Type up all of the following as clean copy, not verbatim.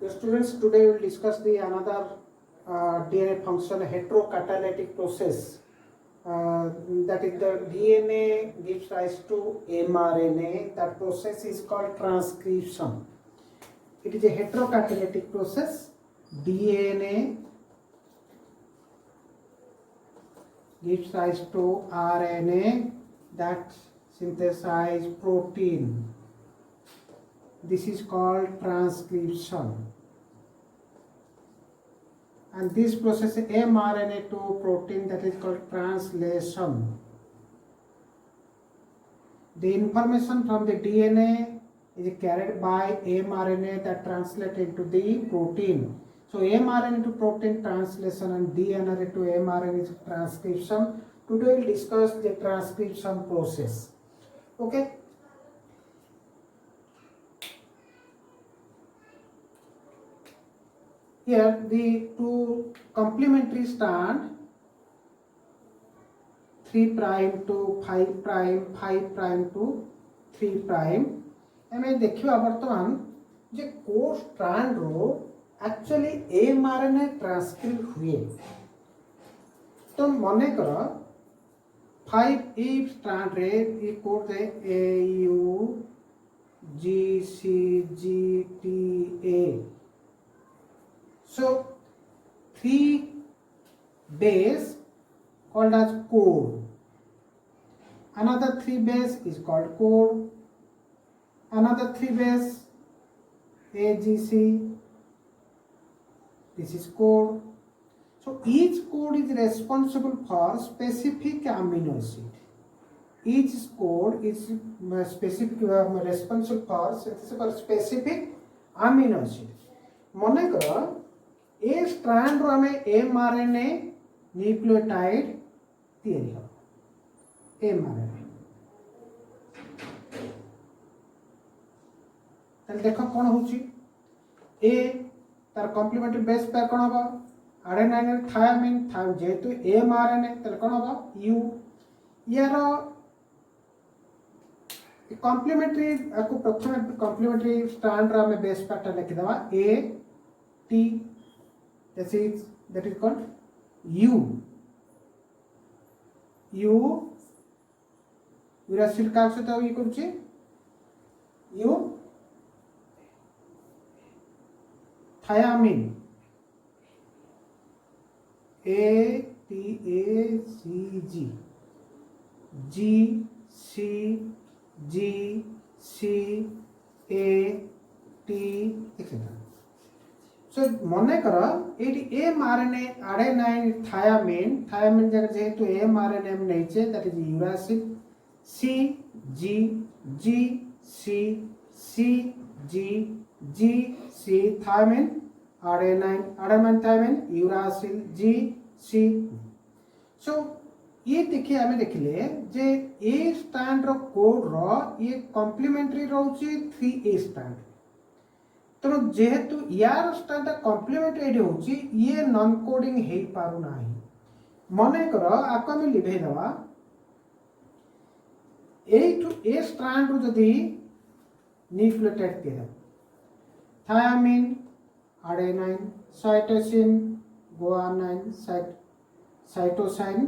The students, today we will discuss the another DNA function, heterocatalytic process. That is, the DNA gives rise to mRNA. That process is called transcription. It is a heterocatalytic process. DNA gives rise to RNA that synthesize protein. This is called transcription. And this process mRNA to protein, that is called translation. The information from the DNA is carried by mRNA that translates into the protein. So mRNA to protein translation and DNA to mRNA is transcription. Today we will discuss the transcription process. Okay. Here the two complementary strand 3 prime to 5 prime, 5 prime to 3 prime. आम देखा बर्तमान जे को strand रो actually mRNA transcript हुए तो मन कर 5 ई strand रे ये code they AU GCGTA. So 3 base called as code. Another 3 base is called code. Another 3 base AGC. This is code. So each code is responsible for specific amino acid. Each code is specific responsible for specific amino acid. मन कर ए strand रो हमें mRNA nucleotide तैयारी हो mRNA तले देखो कौन होची ए तार कॉम्प्लीमेंट्री बेस पेयर कौन होबा एडेनाइन थायमिन जेहेतु mRNA तले कौन होबा U यार कॉम्प्लीमेंट्री को प्रथम कॉम्प्लीमेंट्री स्ट्रांड रो हमें बेस पेयर लिखि दवा A T that is called U uracil का सहित ये करूचे U thiamine ATACG GCGCAT etc. So मन कर ये mRNA adenine thiamine जगह जेहेतु mRNA में नहीं चे that is uracil CGGCCGC thiamine adenine thiamine uracil GC. So ये देखिए हमें देखिले जे ए स्ट्रैंड रो कोड रो ये कॉम्प्लीमेंट्री रहउची 3A स्ट्रैंड तो जेहेतु यार स्ट्रैंड कॉम्प्लीमेंट्री होची ये नॉन कोडिंग हे पारु नाही मने कर आको हम लिभे दवा ए टू ए स्ट्रैंड रो जदी न्यूक्लियोटाइड के है thymine adenine cytosine guanine cytosine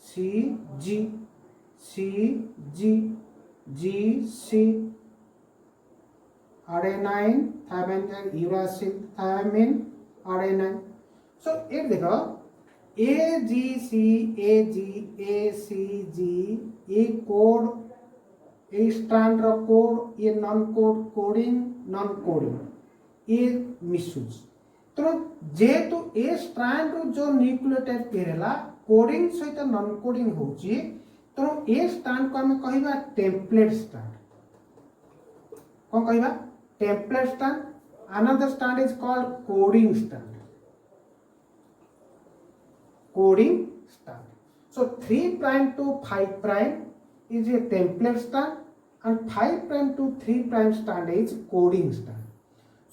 CGC adenine thiamine uracil thiamine adenine. So ये देखो AGCAGACG ये कोड ये स्ट्रैंड रो कोड ये नॉन कोडिंग ये मिसयूज तो जेहेतु ए स्ट्रैंड रो जो न्यूक्लियोटाइड केरेला कोडिंग सहित नॉन कोडिंग होची तो ए स्ट्रैंड को हम कहिबा template strand cone कहिबा template strand. Another strand is called coding strand. So 3 prime to 5 prime is a template strand and 5 prime to 3 prime strand is coding strand.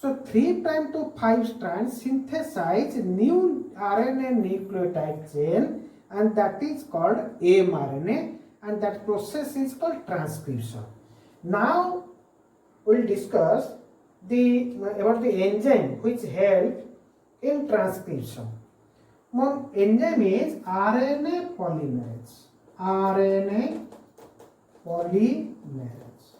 So 3 prime to 5 strand synthesize new RNA nucleotide chain and that is called mRNA and that process is called transcription. Now we'll discuss about the enzyme which help in transcription. One enzyme is RNA polymerase. RNA polymerase.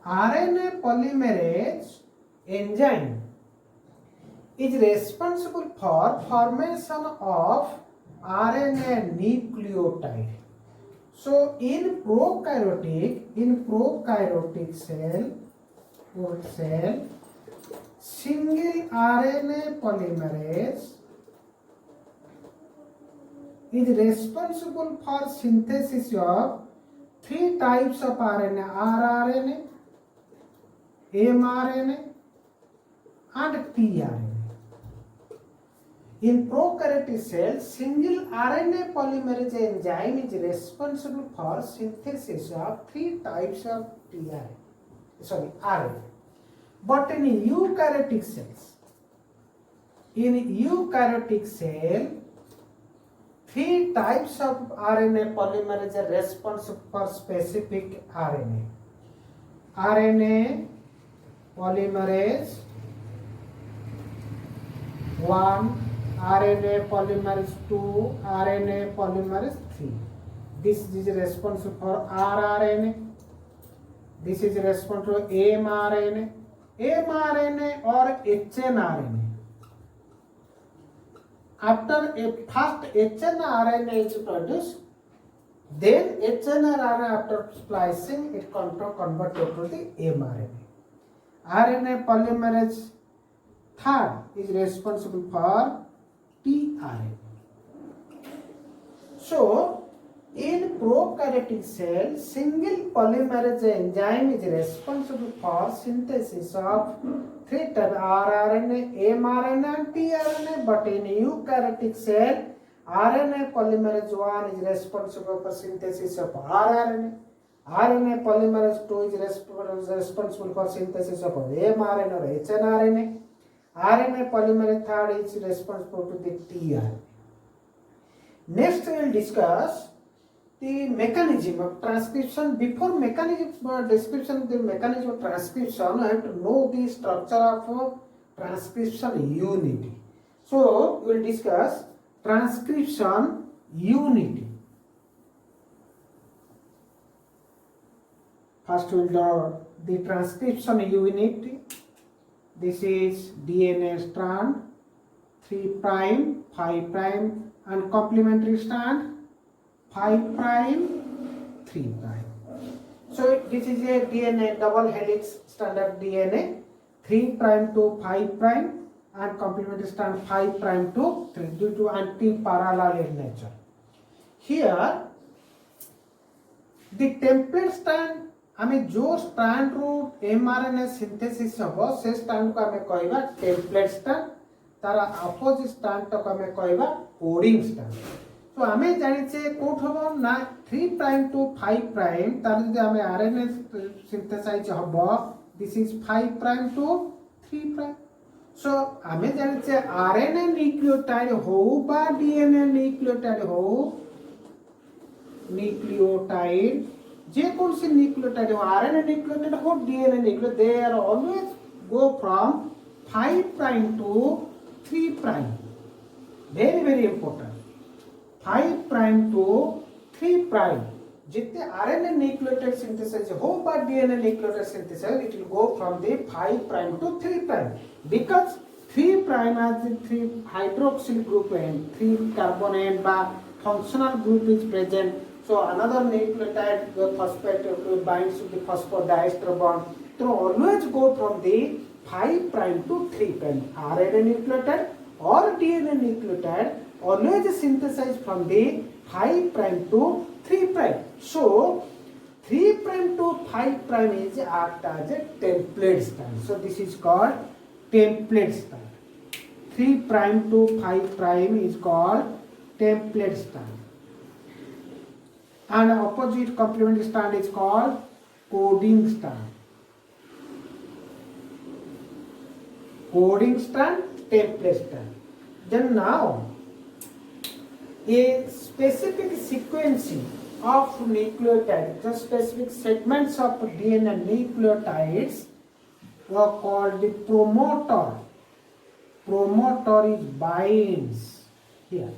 RNA polymerase enzyme is responsible for formation of RNA nucleotide. So in prokaryotic cell, single RNA polymerase is responsible for synthesis of three types of RNA: rRNA, mRNA, and tRNA. In prokaryotic cells, single RNA polymerase enzyme is responsible for synthesis of three types of RNA. But in eukaryotic cells, three types of RNA polymerase are responsible for specific RNA. RNA polymerase 1, RNA polymerase 2, RNA polymerase 3. This is responsible for rRNA. This is responsible for mRNA or hnRNA. After first hnRNA is produced, then hnRNA after splicing it converted to the mRNA. RNA polymerase third is responsible for tRNA. So in prokaryotic cell, single polymerase enzyme is responsible for synthesis of three types: rRNA, mRNA, and tRNA. But in eukaryotic cell, RNA polymerase 1 is responsible for synthesis of rRNA. RNA polymerase 2 is responsible for synthesis of mRNA or hnRNA. RNA polymerase 3 is responsible to the tRNA. Next we will discuss the mechanism of transcription. Before description of the mechanism of transcription, I have to know the structure of transcription unity. So we will discuss transcription unity. First we will draw the transcription unit. This is DNA strand 3 prime, 5 prime, and complementary strand 5 prime, 3 prime. So this is a DNA double helix standard DNA 3 prime to 5 prime and complementary strand 5 prime to 3 due to anti-parallel in nature. Here the template strand आमे जो strand रू mRNA synthesis हबो से strand को आमे कहबा template strand तार opposite strand तो आमे कहबा कोडिंग स्ट्रैंड. तो आमे जानि छे कोठ हबो ना 3 प्राइम टू 5 प्राइम तार जदि आमे RNA सिंथेसाइज हबो this is 5 prime to 3 prime. So आमे जानि छे RNA न्यूक्लियोटाइड हो बा DNA न्यूक्लियोटाइड हो न्यूक्लियोटाइड जे कौन सी न्यूक्लियोटाइड हो आरएनए न्यूक्लियोटाइड हो DNA nucleotide they are always go from 5 prime to 3 prime. Very very important. 5 prime to 3 prime जितने आरएनए न्यूक्लियोटाइड सिंथेसाइज हो बा DNA nucleotide synthesize it will go from the 5 prime to 3 prime because 3 prime has the 3 hydroxyl group and 3 carbon end ba functional group is present. So another nucleotide phosphate binds to the phosphodiester bond. So always go from the 5 prime to 3 prime. RNA nucleotide or DNA nucleotide always synthesized from the 5 prime to 3 prime. So 3 prime to 5 prime is act as a template strand. So this is called template strand. 3 prime to 5 prime is called template strand. And opposite complementary strand is called coding strand. Coding strand, template strand. Then now, a specific sequencing of nucleotides, the specific segments of DNA nucleotides were called the promoter. Promoter is binds here.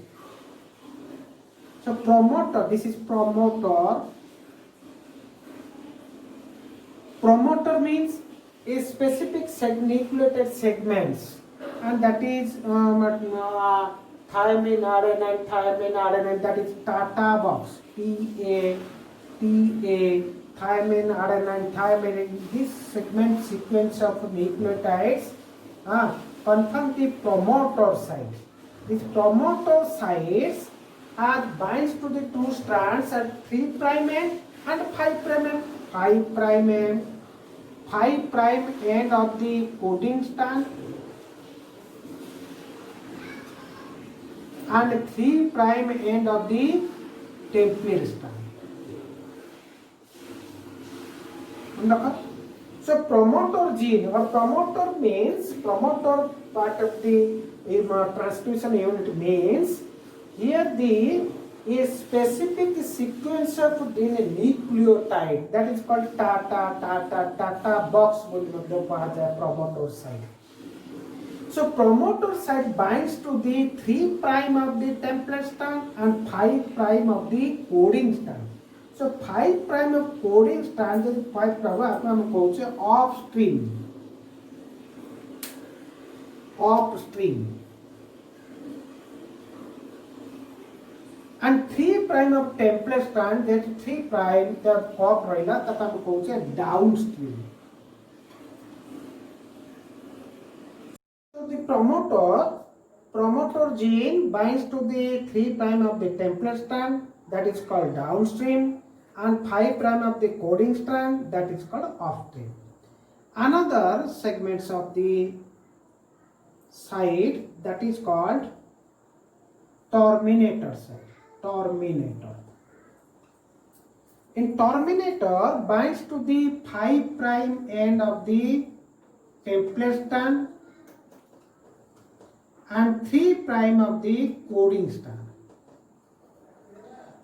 So promoter, this is promoter. Promoter means a specific nucleated segments, and that is thymine, adenine, that is Tata box, TA, thymine, adenine. This segment sequence of nucleotides confirm the promoter site. This promoter sites binds to the two strands at 3' and 5' 5' end of the coding strand and 3' end of the template strand. So promoter gene or promoter means promoter part of the transcription unit means here a specific sequence of DNA nucleotide that is called Tata box promoter site. So promoter site binds to the 3' of the template strand and 5' of the coding strand. So 5' of coding strand is 5' upstream. And 3' of template strand, that 3' the pop rahila that we call downstream. So the promoter gene binds to the 3' of the template strand, that is called downstream, and 5' of the coding strand, that is called upstream. Another segments of the site, that is called terminator site. Terminator. In terminator binds to the 5' end of the template strand and 3' of the coding strand.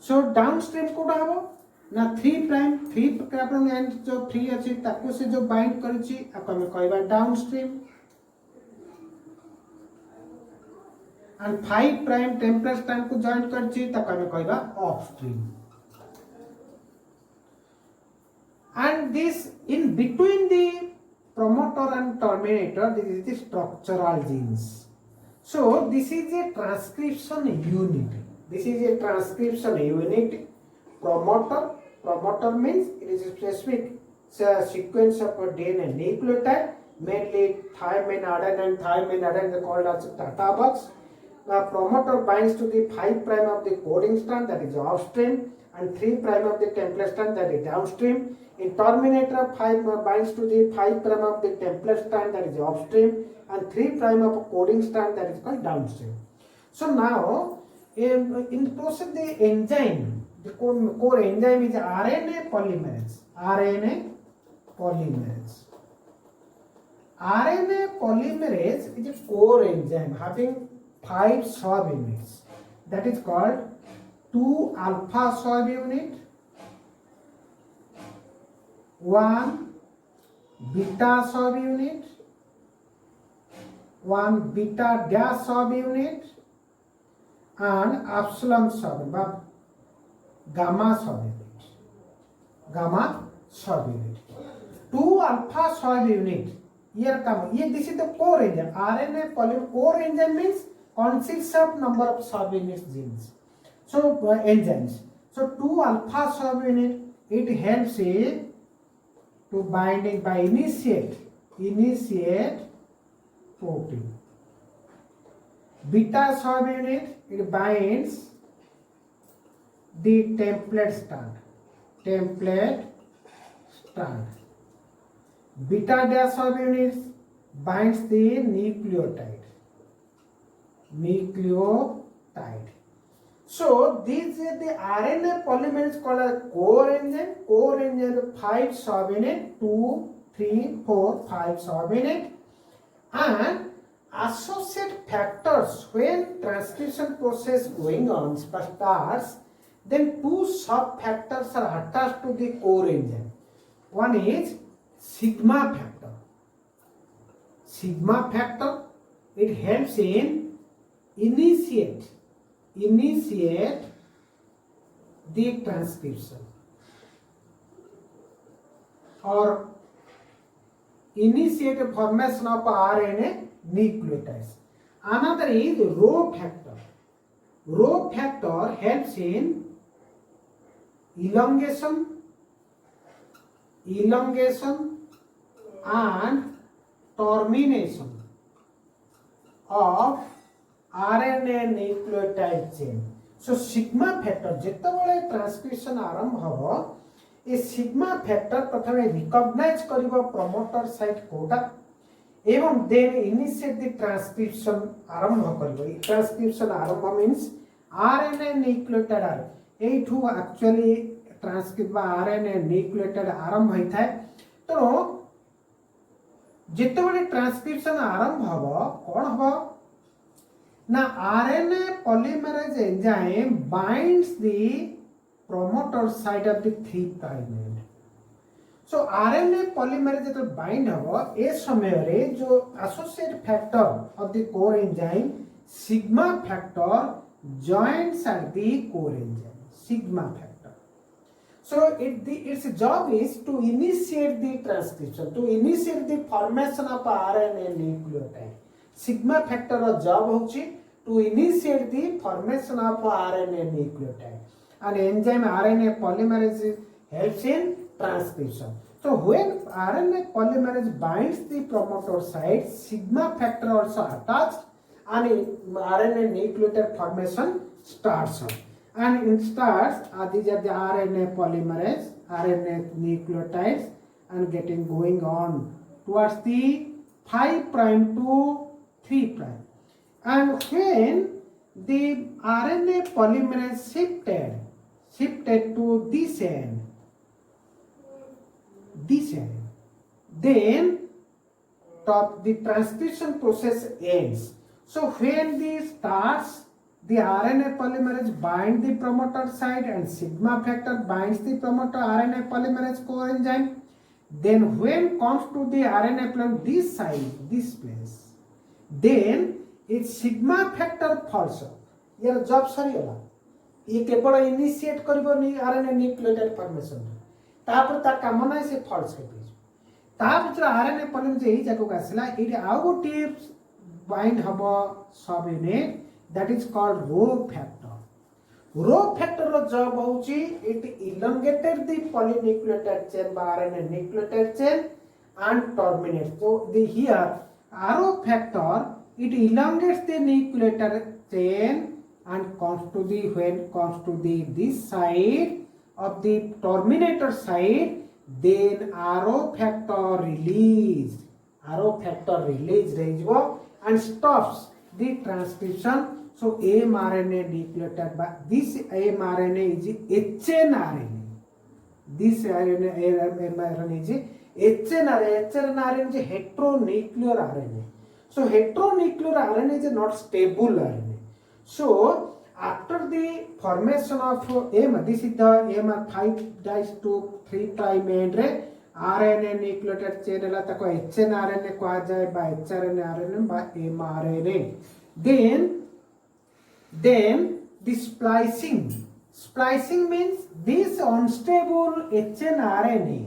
So downstream code हबो ना 3' and जो 3 अछि ताको से जो bind करछि आको हम कहबा डाउनस्ट्रीम and 5' template strand को जॉइन करछि ताको हम कहबा upstream. And this in between the promoter and terminator, this is the structural genes. So this is a transcription unit. This is a transcription unit. Promoter means it is a specific sequence of DNA nucleotide, mainly thymine, adenine, they called as Tata box. Now promoter binds to the 5' of the coding strand, that is upstream, and 3' of the template strand, that is downstream. In terminator, 5 binds to the 5' of the template strand, that is upstream, and 3' of coding strand, that is called downstream. So now, in the process, the enzyme, the core enzyme is RNA polymerase. RNA polymerase is a core enzyme having 5 subunits. That is called 2-alpha subunit, 1 beta subunit, 1 beta dash subunit, and epsilon subunit, gamma subunit. 2-alpha subunit. Here come. This is the core enzyme. RNA polymerase core enzyme means consists of number of subunit genes. So enzymes. So 2-alpha subunit, it helps it to binding by initiate protein. Beta subunit, it binds the template strand. Beta dash subunits binds the nucleotide. So these are the RNA polymerase called a core enzyme. Core enzyme 5 subunit, 2, 3, 4, 5 subunit, and associate factors when transcription process going on starts. Then 2 sub factors are attached to the core enzyme. One is sigma factor. sigma factor. It helps in initiate the transcription or initiate the formation of RNA nucleotides. Another is rho factor. Rho factor helps in elongation and termination of RNA nucleotide chain. So sigma factor जेतेबेले transcription आरंभ हबो ए sigma factor प्रथम recognize करिवो promoter site कोटा एवं then initiate the transcription आरंभ करिवो. ट्रांसक्रिप्शन आरंभ मींस आरएनए न्यूक्लियोटाइड एठू एक्चुअली ट्रांसक्रिप्ट बा आरएनए न्यूक्लियोटाइड आरंभ होई थाए. तो जेतेबेले ट्रांसक्रिप्शन आरंभ हबो कोन हबो ना RNA polymerase enzyme binds the promoter site of the 3' end. So RNA polymerase जो bind हबो ए समय रे जो associate factor of the core enzyme sigma factor joins at the core enzyme sigma factor. So its job is to initiate the transcription, to initiate the formation of RNA nucleotide. Sigma factor ର job होची to initiate the formation of RNA nucleotide, and enzyme RNA polymerase helps in transcription. So when RNA polymerase binds the promoter site, sigma factor also attached and RNA nucleotide formation starts up. And it starts, these are the RNA polymerase, RNA nucleotides, and getting going on towards the 5' to 3'. And when the RNA polymerase shifted to this end, then the transcription process ends. So when this starts, the RNA polymerase binds the promoter site and sigma factor binds the promoter RNA polymerase coenzyme. Then when comes to the RNA polymerase this side, this place, then its sigma factor falls off. यार job सरीगला ये केवल initiate करिवो नि RNA nucleotide formation तापर ता काम नै से false हे page ता भितर आरएनए पॉलिमरेज एही जाको आसला एटी आउ गोटे बाइंड हबो subunit that is called rho factor. Rho factor rho जॉब होची it elongated the polynucleotide chain बा RNA nucleotide chain and terminate. So the here rho factor it elongates the nucleotide chain and comes to the when comes to the this side of the terminator side, then arrow factor release and stops the transcription. So mRNA nucleotide, but this mRNA is hnRNA. This mRNA is hnRNA is heteronuclear RNA. So heteronuclear RNA is not stable RNA. So after the formation of this is the M5' to 3' end re RNA nucleotide chain la tako hnRNA कहा जाए by hrNA by mRNA. Then the splicing means this unstable hnRNA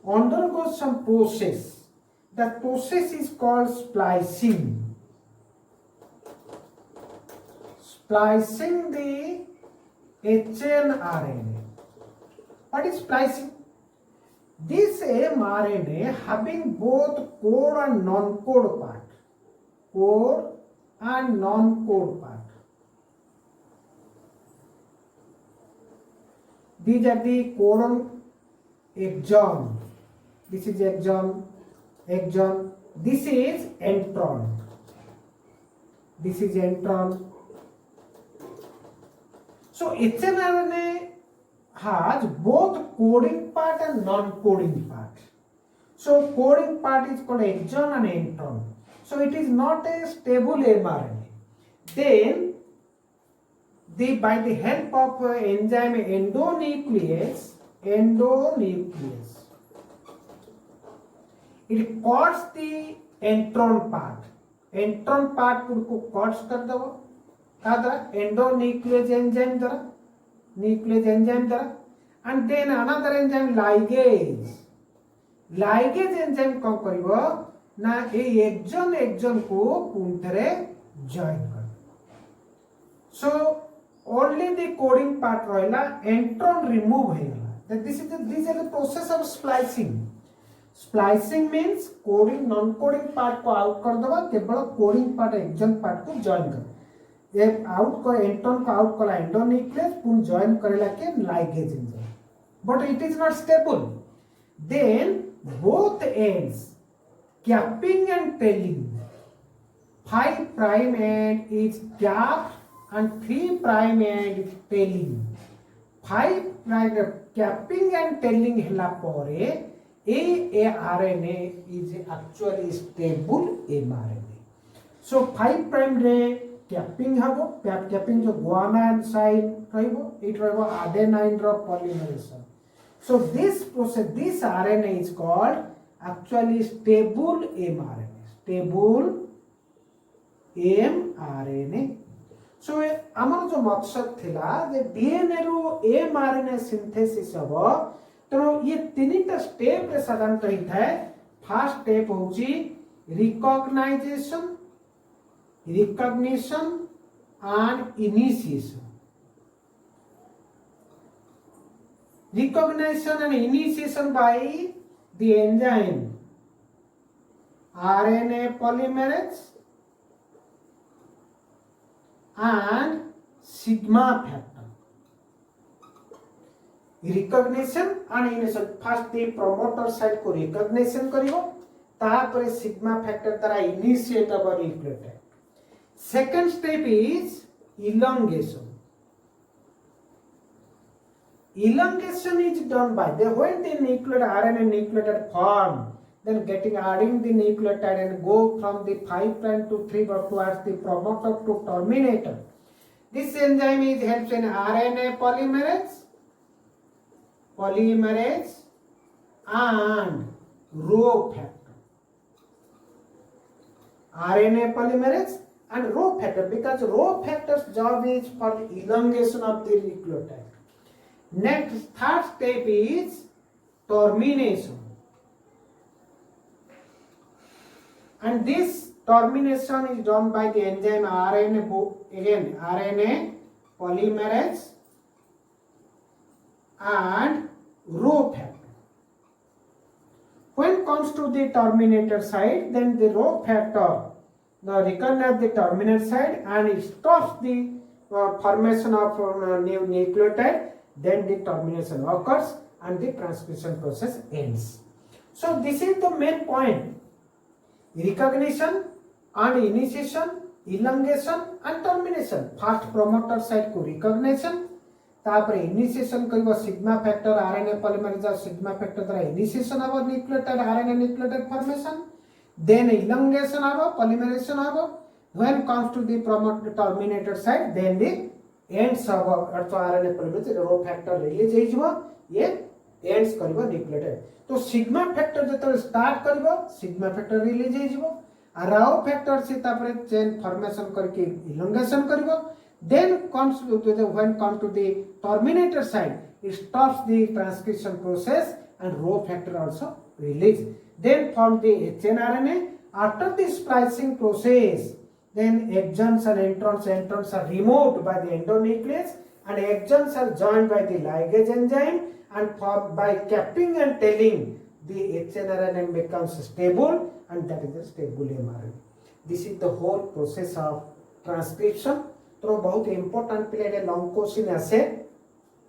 undergoes some process. That process is called splicing. Splicing the hnRNA. What is splicing? This mRNA having both code and non-code part. Code and non-code part. These are the codon exon. This is exon. This is intron. So hnRNA has both coding part and non-coding part. So coding part is called exon and intron. So it is not a stable mRNA. Then by the help of enzyme endonuclease, it cuts the intron part को cuts कर दबो का द्वारा endonuclease enzyme द्वारा and then another enzyme ligase enzyme कौन करिवो ना ए एक्जन को पुन थरे जॉइन कर so only the coding part रहला एंट्रॉन रिमूव हे गला this is the process of splicing means coding non coding part को आउट कर दबा केवल कोडिंग पार्ट एक्जन पार्ट को जॉइन कर ये आउट को एंट्रॉन को आउट कला एंडोन्यूक्लियस पुन जॉइन करेला के ligase enzyme but it is not stable then both ends capping and tailing 5 prime end is capped and 3 prime end is tailing 5 prime capping and tailing hela pore a RNA is actually stable mRNA so 5 prime re capping habo capping jo guanine side rahibo it rahibo adenine ro polymerization. So this process, this RNA is called actually stable mRNA. Stable mRNA. So आमर जो मकसद थिला जे DNA रो mRNA synthesis हबो तो ये तीनटा step रे साधारणतः ही थाए फर्स्ट स्टेप होची recognition and initiation recognition and initiation by the enzyme RNA polymerase and sigma factor. Recognition and initiation first the promoter side को recognition करिवो तापर sigma factor द्वारा initiate हबो nucleotide. Second step is elongation. Elongation is done by when the nucleotide RNA nucleotide form, then adding the nucleotide and go from the 5 prime to 3 towards the promoter to terminator. This enzyme is helps in RNA polymerase and Rho factor. RNA polymerase and Rho factor because Rho factor's job is for the elongation of the nucleotide. Next, third step is termination. And this termination is done by the enzyme RNA polymerase and Rho factor. When comes to the terminator side, then the Rho factor recognize the terminal side and it stops the formation of new nucleotide. Then the termination occurs and the transcription process ends. So this is the main point. Recognition and initiation, elongation and termination. First promoter side को recognition, तापर initiation करिबो sigma factor RNA polymerase sigma factor द्वारा initiation हबो nucleotide RNA nucleotide formation. Then elongation हबो polymerization हबो. When comes to the promoter terminator side, then the ends हबो अर्थ RNA polymerase rho factor release हे जिवो ये एंड्स करबो न्यूक्लियोटाइड तो सिग्मा फैक्टर जतले स्टार्ट करबो सिग्मा फैक्टर रिलीज हे जिवो आ रो फैक्टर से तापर चेन फॉर्मेशन करके इलोंगेशन करबो then comes to the when come to the terminator side it stops the transcription process and rho factor also release then form the hnRNA after the splicing process. Then exons and introns are removed by the endonuclease and exons are joined by the ligase enzyme and by capping and tailing the hnRNA becomes stable and that is a stable mRNA. This is the whole process of transcription. तो बहुत important period long question आसे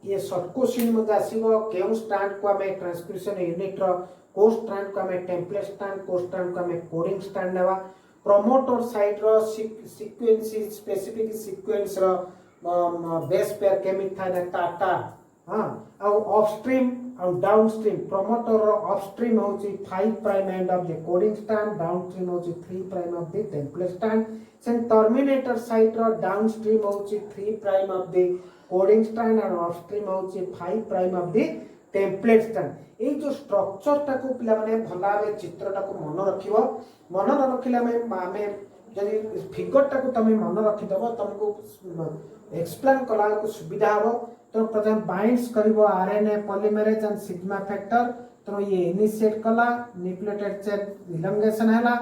ये short question में आसीबो केउ strand को हमें transcription unit रो को strand को हमें टेम्पलेट स्ट्रैंड को स्ट्रैंड को हमें कोडिंग स्ट्रैंड नेवा promoter side ro sequence specific sequence ro base pair केमित था ना टाटा हां और अपस्ट्रीम और डाउनस्ट्रीम promoter ro upstream होची 5 prime end of the coding strand downstream होची 3 prime of the template strand then terminator side ro downstream होची 3 prime of the coding strand and upstream होची 5 prime of the template strand ये जो structure टाको पिला माने भला भाबे चित्र टाको मन रखिबो मन न रखिले आमे जदि फिगर टाको तमे मन रखि दबो तुमको एक्सप्लेन कला को सुविधा हो तो प्रथम बाइंड्स करिवो RNA polymerase and sigma factor तो ये इनिशिएट कला न्यूक्लियोटाइड चेन इलंगेशन हैला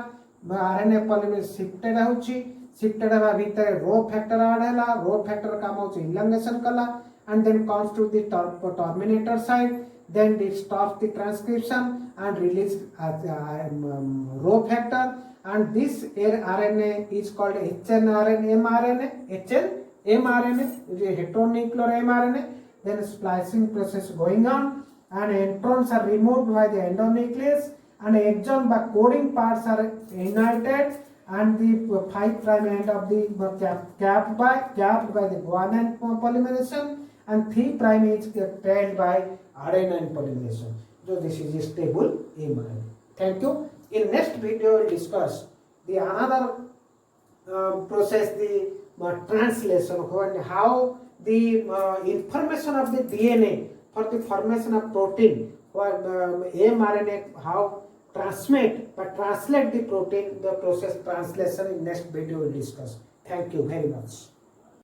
आरएनए पॉलीमरेज शिफ्टेड होची शिफ्टेड हवा भीतर रो फैक्टर ऐड हैला रो फैक्टर काम होची इलंगेशन कला and then comes to the terminator side then it stops the transcription and release row factor and this RNA is called hnRNA mRNA hnmRNA is a heteronuclear mRNA then splicing process going on and introns are removed by the endonuclease and exon by coding parts are united and the 5 prime end of the capped by the guanine polymerization and 3 prime is trailed by adenine polymerization. So this is a stable mRNA. Thank you. In next video we will discuss the another process, the translation, when how the information of the DNA for the formation of protein or mRNA how translate the protein, the process translation in next video we will discuss. Thank you very much.